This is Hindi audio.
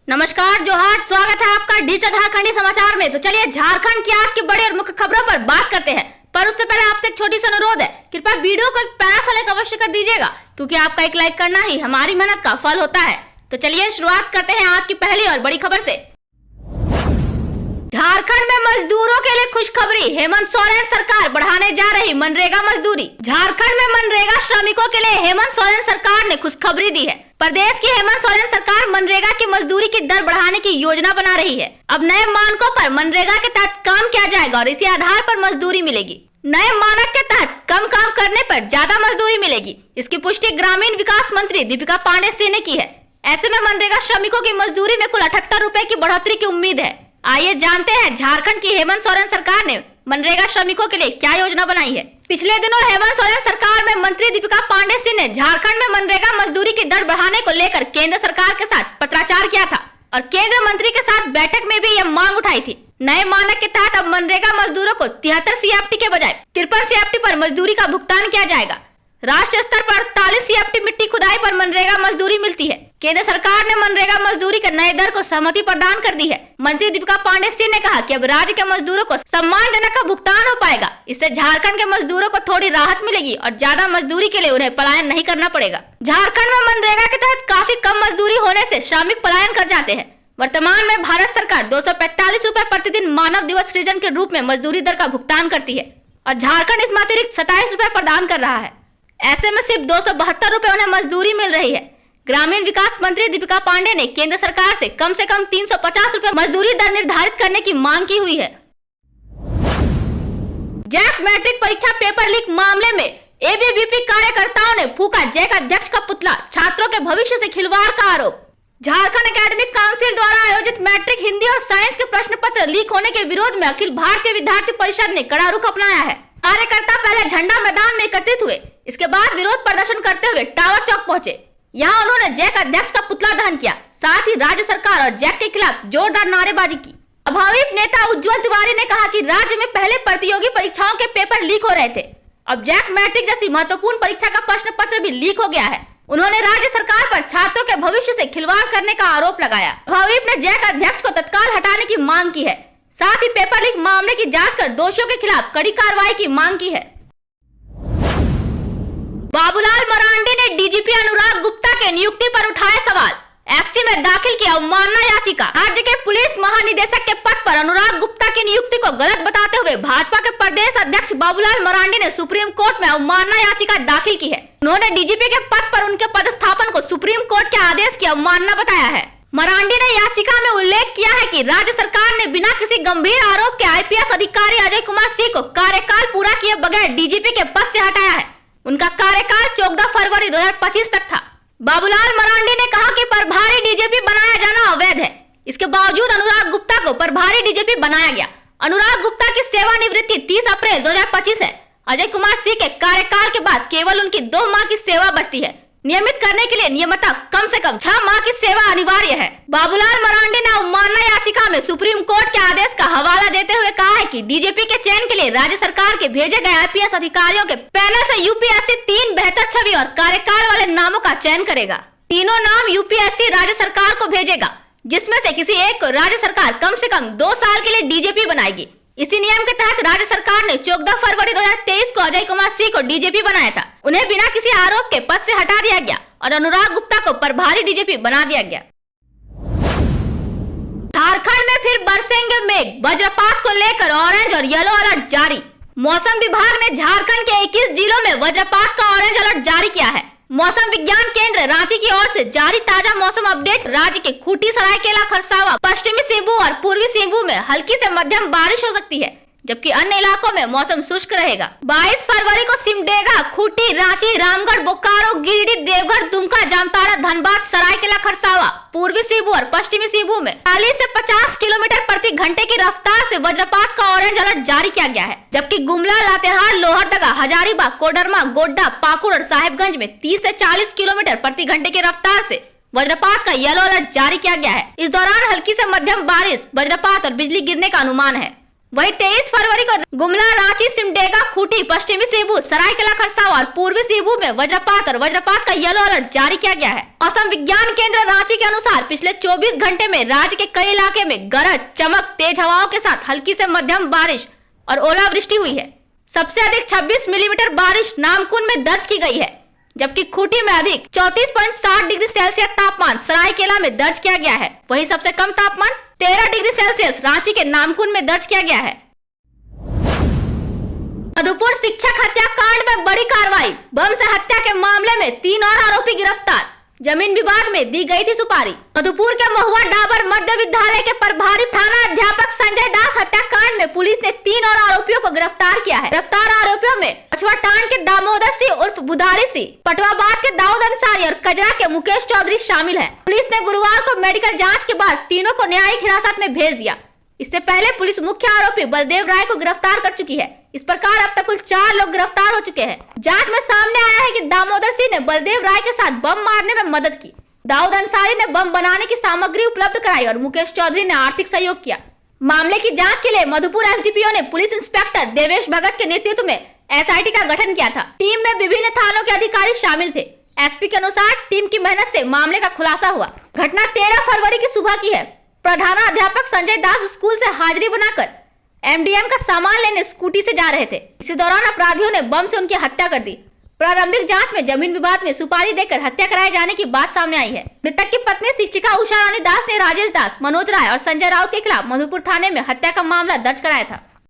नमस्कार, जोहार, स्वागत है आपका डिजिटल झारखंडी समाचार में। तो चलिए झारखंड की आज की बड़ी और मुख्य खबरों पर बात करते हैं, पर उससे पहले आपसे एक छोटी सी अनुरोध है, कृपया वीडियो को एक प्यारा सा लाइक अवश्य कर दीजिएगा, क्योंकि आपका एक लाइक करना ही हमारी मेहनत का फल होता है। तो चलिए शुरुआत करते हैं आज की पहली और बड़ी खबर से। झारखंड में मजदूरों के लिए खुशखबरी, हेमंत सोरेन सरकार बढ़ाने जा रही मनरेगा मजदूरी। झारखंड में मनरेगा श्रमिकों के लिए हेमंत सोरेन सरकार ने खुशखबरी दी है। प्रदेश की हेमंत सोरेन सरकार मनरेगा की मजदूरी की दर बढ़ाने की योजना बना रही है। अब नए मानकों पर मनरेगा के तहत काम किया जाएगा और इसी आधार पर मजदूरी मिलेगी। नए मानक के तहत कम काम करने पर ज्यादा मजदूरी मिलेगी। इसकी पुष्टि ग्रामीण विकास मंत्री दीपिका पांडे सिंह ने की है। ऐसे में मनरेगा श्रमिकों की मजदूरी में कुल 78 रुपए की बढ़ोतरी की उम्मीद है। आइए जानते हैं झारखंड की हेमंत सोरेन सरकार ने मनरेगा श्रमिकों के लिए क्या योजना बनाई है। पिछले दिनों हेमंत सोरेन सरकार में मंत्री दीपिका पांडे सिंह ने झारखंड में मनरेगा मजदूरी की दर बढ़ाने को लेकर केंद्र सरकार के साथ पत्राचार किया था और केंद्र मंत्री के साथ बैठक में भी यह मांग उठाई थी। नए मानक के तहत अब मनरेगा मजदूरों को 73 CFT के बजाय 53 CFT पर मजदूरी का भुगतान किया जाएगा। राष्ट्रीय स्तर पर 48 CFT मिट्टी खुदाई पर मनरेगा मजदूरी मिलती है। केंद्र सरकार ने मनरेगा मजदूरी के नए दर को सहमति प्रदान कर दी है। मंत्री दीपिका पांडे सिंह ने कहा कि अब राज्य के मजदूरों को सम्मानजनक का भुगतान हो पाएगा। इससे झारखंड के मजदूरों को थोड़ी राहत मिलेगी और ज्यादा मजदूरी के लिए उन्हें पलायन नहीं करना पड़ेगा। झारखंड में मनरेगा के तहत काफी कम मजदूरी होने से श्रमिक पलायन कर जाते हैं। वर्तमान में भारत सरकार 245 रुपए प्रतिदिन मानव दिवस सृजन के रूप में मजदूरी दर का भुगतान करती है और झारखंड इसमें अतिरिक्त 27 रुपए प्रदान कर रहा है। ऐसे में सिर्फ 272 रुपए उन्हें मजदूरी मिल रही है। ग्रामीण विकास मंत्री दीपिका पांडे ने केंद्र सरकार से कम 350 रुपए मजदूरी दर निर्धारित करने की मांग की हुई है। जैक मैट्रिक परीक्षा पेपर लीक मामले में एबीवीपी कार्यकर्ताओं ने फूका जैक अध्यक्ष का पुतला, छात्रों के भविष्य से खिलवाड़ का आरोप। झारखंड एकेडमिक काउंसिल द्वारा आयोजित मैट्रिक हिंदी और साइंस के प्रश्न पत्र लीक होने के विरोध में अखिल भारतीय विद्यार्थी परिषद ने कड़ा रुख अपनाया है। कार्यकर्ता पहले झंडा मैदान में एकत्रित हुए, इसके बाद विरोध प्रदर्शन करते हुए टावर चौक पहुंचे। यहाँ उन्होंने जैक अध्यक्ष का पुतला दहन किया, साथ ही राज्य सरकार और जैक के खिलाफ जोरदार नारेबाजी की। अभाविप नेता उज्जवल तिवारी ने कहा कि राज्य में पहले प्रतियोगी परीक्षाओं के पेपर लीक हो रहे थे, अब जैक मैट्रिक जैसी महत्वपूर्ण परीक्षा का प्रश्न पत्र भी लीक हो गया है। उन्होंने राज्य सरकार पर छात्रों के भविष्य से खिलवाड़ करने का आरोप लगाया। अभाविप ने जैक अध्यक्ष को तत्काल हटाने की मांग की है, साथ ही पेपर लीक मामले की जांच कर दोषियों के खिलाफ कड़ी कार्रवाई की मांग की है। बाबूलाल मरांडी ने डीजीपी अनुराग गुप्ता के नियुक्ति पर उठाए सवाल। एससी में दाखिल की अवमानना याचिका। राज्य के पुलिस महानिदेशक के पद पर अनुराग गुप्ता की नियुक्ति को गलत बताते हुए भाजपा के प्रदेश अध्यक्ष बाबूलाल मरांडी ने सुप्रीम कोर्ट में अवमानना याचिका दाखिल की है। उन्होंने डीजीपी के पद पर उनके पदस्थापन को सुप्रीम कोर्ट के आदेश की अवमानना बताया है। मरांडी ने याचिका में उल्लेख किया है कि राज्य सरकार ने बिना किसी गंभीर आरोप के आईपीएस अधिकारी अजय कुमार सिंह को कार्यकाल पूरा किए बगैर डीजीपी के पद से हटाया है। उनका कार्यकाल 14 फरवरी 2025 तक था। बाबूलाल मरांडी ने कहा कि प्रभारी डीजीपी बनाया जाना अवैध है। इसके बावजूद अनुराग गुप्ता को प्रभारी डीजीपी बनाया गया। अनुराग गुप्ता की सेवानिवृत्ति 30 अप्रैल 2025 है। अजय कुमार सिंह के कार्यकाल के बाद केवल उनकी 2 माह की सेवा बचती है। नियमित करने के लिए नियमितः कम से कम 6 माह की सेवा अनिवार्य है। बाबूलाल मरांडी ने अवमानना याचिका में सुप्रीम कोर्ट के आदेश का हवाला देते हुए कहा है कि डीजीपी के चयन के लिए राज्य सरकार के भेजे गए आईपीएस अधिकारियों के पैनल से यूपीएससी 3 बेहतर छवि और कार्यकाल वाले नामों का चयन करेगा। तीनों नाम यूपीएससी राज्य सरकार को भेजेगा, जिसमें से किसी एक को राज्य सरकार कम से कम 2 साल के लिए डीजीपी बनाएगी। इसी नियम के तहत राज्य सरकार ने 14 फरवरी 2023 को अजय कुमार सिंह को डीजीपी बनाया था। उन्हें बिना किसी आरोप के पद से हटा दिया गया और अनुराग गुप्ता को प्रभारी डीजीपी बना दिया गया। झारखंड में फिर बरसेंगे मेघ, वज्रपात को लेकर ऑरेंज और येलो अलर्ट जारी। मौसम विभाग ने झारखंड के 21 जिलों में वज्रपात का ऑरेंज अलर्ट जारी किया है। मौसम विज्ञान केंद्र रांची की ओर से जारी ताजा मौसम अपडेट राज्य के खूंटी, सरायकेला, खरसावां, पश्चिमी सिंहभूम और पूर्वी सिंहभूम में हल्की से मध्यम बारिश हो सकती है, जबकि अन्य इलाकों में मौसम शुष्क रहेगा। 22 फरवरी को सिमडेगा, खूंटी, रांची, रामगढ़, बोकारो, गिरिडीह, देवघर, दुमका, जामताड़ा, धनबाद, सरायकेला, खरसावां, पूर्वी सिंहभूम और पश्चिमी सिंहभूम में 40 से 50 किलोमीटर प्रति घंटे की रफ्तार से वज्रपात का ऑरेंज अलर्ट जारी किया गया है, जबकि गुमला, लातेहार, लोहरदगा, हजारीबाग, कोडरमा, गोड्डा, पाकुड़ और साहिबगंज में 30 से 40 किलोमीटर प्रति घंटे की रफ्तार से वज्रपात का येलो अलर्ट जारी किया गया है। इस दौरान हल्की से मध्यम बारिश, वज्रपात और बिजली गिरने का अनुमान है। वहीं 23 फरवरी को गुमला, रांची, सिमडेगा, खूंटी, पश्चिमी सेबू, सरायकेला खरसावां और पूर्वी सेबू में वज्रपात और वज्रपात का येलो अलर्ट जारी किया गया है। मौसम विज्ञान केंद्र रांची के अनुसार पिछले 24 घंटे में राज्य के कई इलाके में गरज, चमक, तेज हवाओं के साथ हल्की से मध्यम बारिश और ओलावृष्टि हुई है। सबसे अधिक 26 मिलीमीटर बारिश नामकुन में दर्ज की गई है, जबकि खूंटी में अधिक 34.7 डिग्री सेल्सियस तापमान सरायकेला में दर्ज किया गया है। वहीं सबसे कम तापमान 13 डिग्री सेल्सियस रांची के नामकुन में दर्ज किया गया है। मधुपुर शिक्षक हत्याकांड में बड़ी कार्रवाई, बम से हत्या के मामले में 3 और आरोपी गिरफ्तार, जमीन विवाद में दी गई थी सुपारी। मधुपुर के महुआ डाबर मध्य विद्यालय के प्रभारी थाना अध्यापक संजय दास हत्याकांड में पुलिस ने 3 और आरोपियों को गिरफ्तार किया है। गिरफ्तार आरोपियों में पछुआटांड के दामोदर सिंह उर्फ बुधारी सिंह, पटवाबाद के दाऊद अंसारी और कजरा के मुकेश चौधरी शामिल है। पुलिस ने गुरुवार को मेडिकल जाँच के बाद तीनों को न्यायिक हिरासत में भेज दिया। इससे पहले पुलिस मुख्य आरोपी बलदेव राय को गिरफ्तार कर चुकी है। इस प्रकार अब तक कुल 4 लोग गिरफ्तार हो चुके हैं। जांच में सामने आया है कि दामोदर सिंह ने बलदेव राय के साथ बम मारने में मदद की, दाऊद अंसारी ने बम बनाने की सामग्री उपलब्ध कराई और मुकेश चौधरी ने आर्थिक सहयोग किया। मामले की जांच के लिए मधुपुर एसडीपीओ ने पुलिस इंस्पेक्टर देवेश भगत के नेतृत्व में एसआईटी का गठन किया था। टीम में विभिन्न थानों के अधिकारी शामिल थे। एसपी के अनुसार टीम की मेहनत से मामले का खुलासा हुआ। घटना 13 फरवरी की सुबह की है। प्रधानाध्यापक संजय दास स्कूल से हाजिरी बनाकर एमडीएम का सामान लेने स्कूटी से जा रहे थे। इसी दौरान अपराधियों ने बम से उनकी हत्या कर दी। प्रारंभिक जांच में जमीन विवाद में सुपारी देकर हत्या कराए जाने की बात सामने आई है। मृतक की पत्नी शिक्षिका उषा रानी दास ने राजेश दास, मनोज राय और संजय राउत के खिलाफ मधुपुर थाने में हत्या का मामला दर्ज कराया था।